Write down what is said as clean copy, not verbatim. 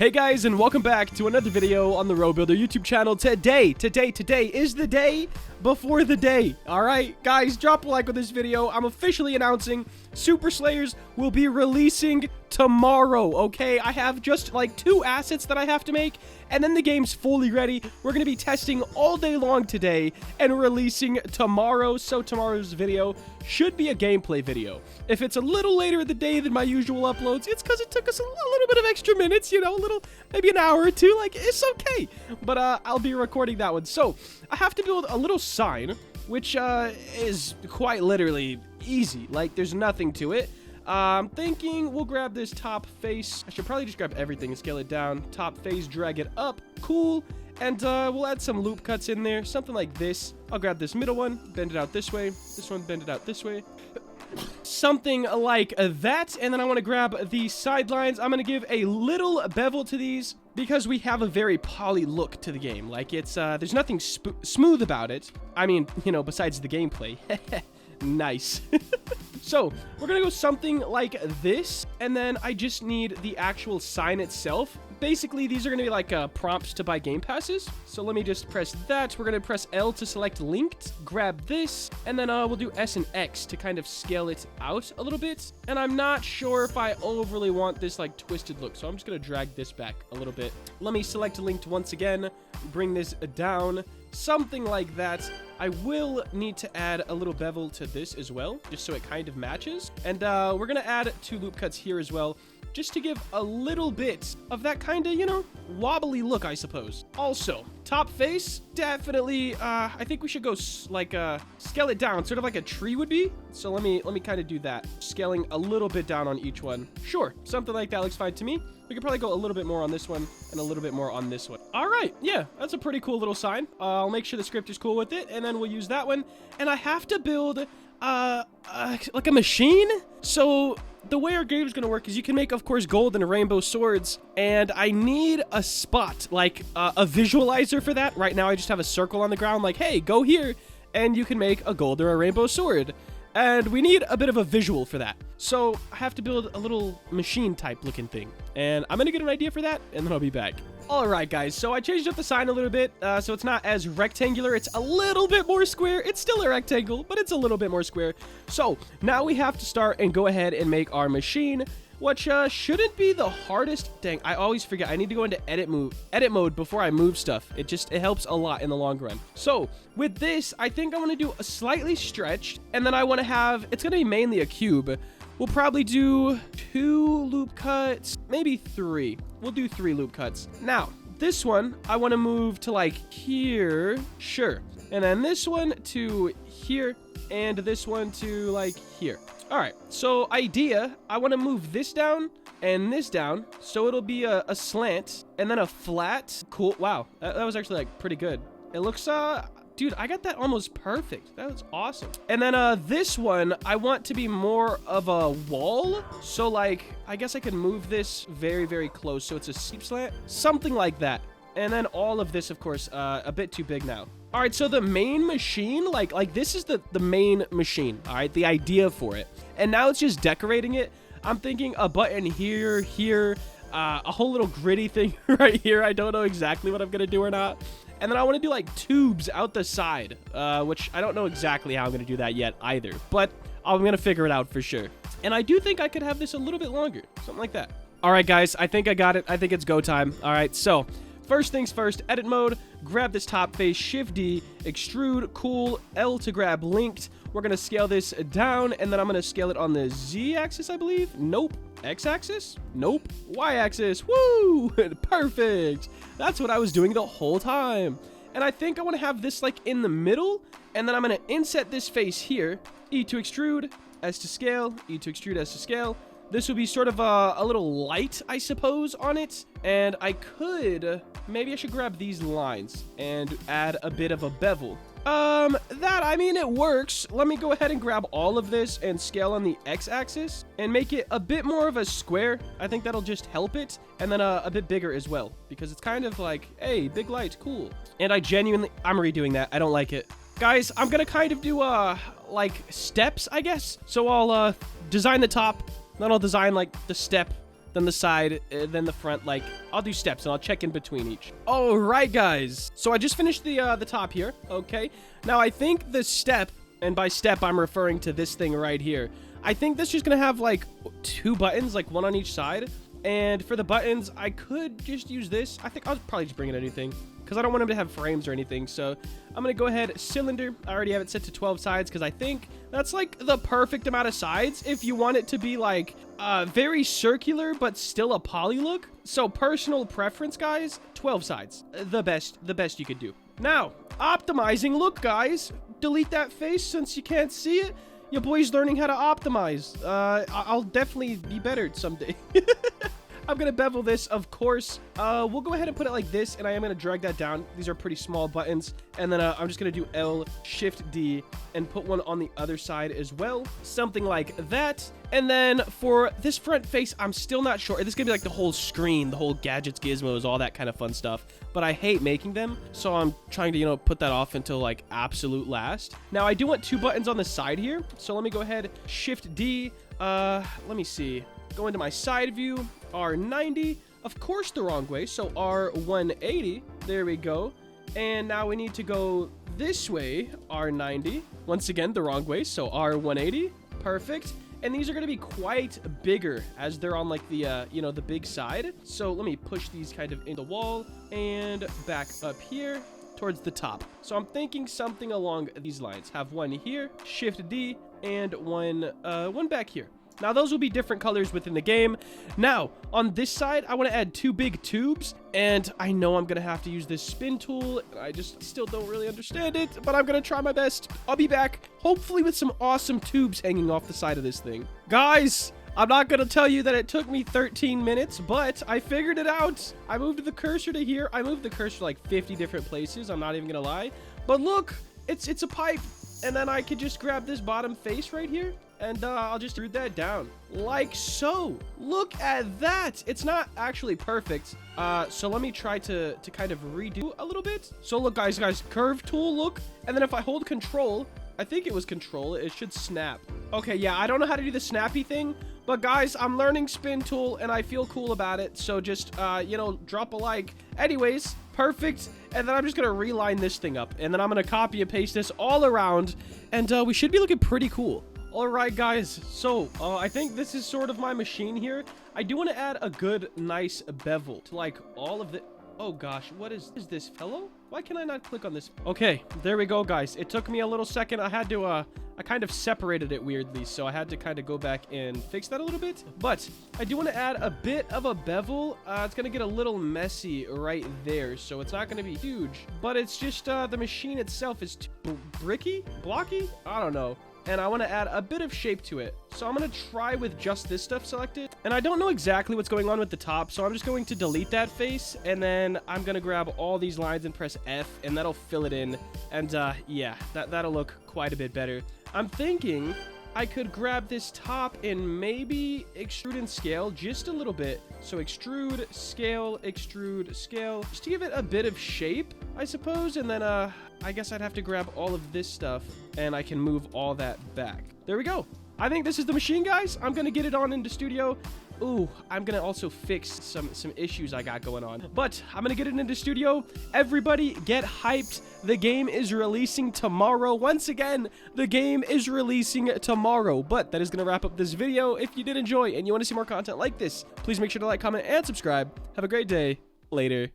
Hey guys, and welcome back to another video on the RoBuilder YouTube channel. Today is the day before the day. Alright, guys, drop a like on this video. I'm officially announcing Super Slayers will be releasing tomorrow, okay? I have just like 2 assets that I have to make, and then the game's fully ready. We're going to be testing all day long today and releasing tomorrow. So tomorrow's video should be a gameplay video. If it's a little later in the day than my usual uploads, it's because it took us a little bit of extra minutes, you know, maybe an hour or two. Like, it's okay. But I'll be recording that one. So I have to build a little sign, which is quite literally easy. Like, there's nothing to it. I'm thinking we'll grab this top face. I should probably just grab everything and scale it down. Top face, drag it up. Cool. And we'll add some loop cuts in there. Something like this. I'll grab this middle one, bend it out this way. This one, bend it out this way. Something like that. And then I want to grab the sidelines. I'm going to give a little bevel to these because we have a very poly look to the game. Like, it's there's nothing smooth about it. I mean, you know, besides the gameplay. Nice. So we're gonna go something like this, and then I just need the actual sign itself. Basically, these are gonna be like prompts to buy game passes. So let me just press that. We're gonna press L to select linked, grab this, and then we'll do S and X to kind of scale it out a little bit. And I'm not sure if I overly want this like twisted look, so I'm just gonna drag this back a little bit. Let me select linked once again, bring this down, something like that. I will need to add a little bevel to this as well, just so it kind of matches. And we're going to add 2 loop cuts here as well, just to give a little bit of that kind of, you know, wobbly look, I suppose. Also, top face, definitely, I think we should go like scale it down, sort of like a tree would be. So let me kind of do that, scaling a little bit down on each one. Sure, something like that looks fine to me. We could probably go a little bit more on this one and a little bit more on this one. All right, yeah, that's a pretty cool little sign. I'll make sure the script is cool with it, and then we'll use that one. And I have to build like a machine. So the way our game is going to work is you can make, of course, gold and rainbow swords, and I need a spot, like a visualizer for that. Right now, I just have a circle on the ground, like, hey, go here, and you can make a gold or a rainbow sword. And we need a bit of a visual for that. So I have to build a little machine type looking thing. And I'm going to get an idea for that, and then I'll be back. All right, guys. So I changed up the sign a little bit. So it's not as rectangular. It's a little bit more square. It's still a rectangle, but it's a little bit more square. So now we have to start and go ahead and make our machine, which shouldn't be the hardest. Dang, I always forget. I need to go into edit mode before I move stuff. It helps a lot in the long run. So with this, I think I want to do a slightly stretched, and then I want to have, it's going to be mainly a cube. We'll probably do 2 loop cuts, maybe 3. We'll do 3 loop cuts. Now, this one, I want to move to like here. Sure. And then this one to here, and this one to like here. All right, so idea, I want to move this down and this down, so it'll be a slant and then a flat. Cool. Wow, that was actually like pretty good. It looks, dude, I got that almost perfect. That was awesome. And then this one, I want to be more of a wall. So like, I guess I can move this very, very close, so it's a steep slant, something like that. And then all of this, of course, a bit too big now. All right, so the main machine, like this is the main machine, all right, the idea for it. And now it's just decorating it. I'm thinking a button here, a whole little gritty thing right here. I don't know exactly what I'm going to do or not. And then I want to do like tubes out the side, which I don't know exactly how I'm going to do that yet either. But I'm going to figure it out for sure. And I do think I could have this a little bit longer, something like that. All right, guys, I think I got it. I think it's go time. All right, so first things first, edit mode, grab this top face, Shift D, extrude, cool, L to grab linked. We're going to scale this down, and then I'm going to scale it on the Z axis, I believe. Nope. X axis? Nope. Y axis. Woo! Perfect. That's what I was doing the whole time. And I think I want to have this like in the middle, and then I'm going to inset this face here. E to extrude, S to scale, E to extrude, S to scale. This would be sort of a little light, I suppose, on it. And I could, maybe I should grab these lines and add a bit of a bevel. I mean, it works. Let me go ahead and grab all of this and scale on the X-axis and make it a bit more of a square. I think that'll just help it. And then a bit bigger as well, because it's kind of like, hey, big light, cool. And I'm redoing that. I don't like it. Guys, I'm gonna kind of do, like, steps, I guess. So I'll, design the top, then I'll design, like, the step then the side, then the front. Like, I'll do steps, and I'll check in between each. All right, guys. So I just finished the top here, okay? Now, I think the step, and by step, I'm referring to this thing right here. I think this is just going to have, like, 2 buttons, like, 1 on each side. And for the buttons, I could just use this. I think I'll probably just bring in a new thing, because I don't want them to have frames or anything. So I'm going to go ahead, cylinder. I already have it set to 12 sides, because I think that's, like, the perfect amount of sides if you want it to be, like, very circular, but still a poly look. So personal preference, guys, 12 sides. The best you could do. Now, optimizing. Look, guys, delete that face since you can't see it. Your boy's learning how to optimize. I'll definitely be better someday. I'm gonna bevel this, of course. We'll go ahead and put it like this, and I am gonna drag that down. These are pretty small buttons. And then I'm just gonna do L, Shift D, and put one on the other side as well. Something like that. And then for this front face, I'm still not sure. This is gonna be like the whole screen, the whole gadgets, gizmos, all that kind of fun stuff. But I hate making them, so I'm trying to, you know, put that off until like absolute last. Now, I do want 2 buttons on the side here. So let me go ahead, Shift D. Let me see. Go into my side view, R90, of course the wrong way, so R180, there we go. And now we need to go this way, R90, once again the wrong way, so R180, perfect. And these are going to be quite bigger as they're on like the, you know, the big side. So let me push these kind of in the wall and back up here towards the top. So I'm thinking something along these lines. Have one here, Shift D, and one back here. Now, those will be different colors within the game. Now, on this side, I want to add 2 big tubes, and I know I'm going to have to use this spin tool, and I just still don't really understand it, but I'm going to try my best. I'll be back, hopefully with some awesome tubes hanging off the side of this thing. Guys, I'm not going to tell you that it took me 13 minutes, but I figured it out. I moved the cursor to here. I moved the cursor like 50 different places. I'm not even going to lie. But look, it's a pipe, and then I could just grab this bottom face right here. And I'll just root that down like so. Look at that. It's not actually perfect. So let me try to kind of redo a little bit. So look, guys, curve tool, look. And then if I hold control, I think it was control, it should snap. Okay, yeah, I don't know how to do the snappy thing. But guys, I'm learning spin tool and I feel cool about it. So just, you know, drop a like. Anyways, perfect. And then I'm just going to reline this thing up. And then I'm going to copy and paste this all around. And we should be looking pretty cool. All right, guys, so I think this is sort of my machine here. I do want to add a good, nice bevel to like all of the... Oh gosh, what is this, fellow? Why can I not click on this? Okay, there we go, guys. It took me a little second. I had to, I kind of separated it weirdly, so I had to kind of go back and fix that a little bit. But I do want to add a bit of a bevel. It's going to get a little messy right there, so it's not going to be huge. But it's just the machine itself is too blocky? I don't know. And I want to add a bit of shape to it. So I'm going to try with just this stuff selected. And I don't know exactly what's going on with the top, so I'm just going to delete that face. And then I'm going to grab all these lines and press F, and that'll fill it in. And yeah, that'll look quite a bit better. I'm thinking I could grab this top and maybe extrude and scale just a little bit. So extrude, scale, just to give it a bit of shape, I suppose. And then I guess I'd have to grab all of this stuff and I can move all that back. There we go. I think this is the machine, guys. I'm going to get it on into studio. Ooh, I'm going to also fix some issues I got going on. But I'm going to get it into studio. Everybody get hyped. The game is releasing tomorrow. Once again, the game is releasing tomorrow. But that is going to wrap up this video. If you did enjoy and you want to see more content like this, please make sure to like, comment, and subscribe. Have a great day. Later.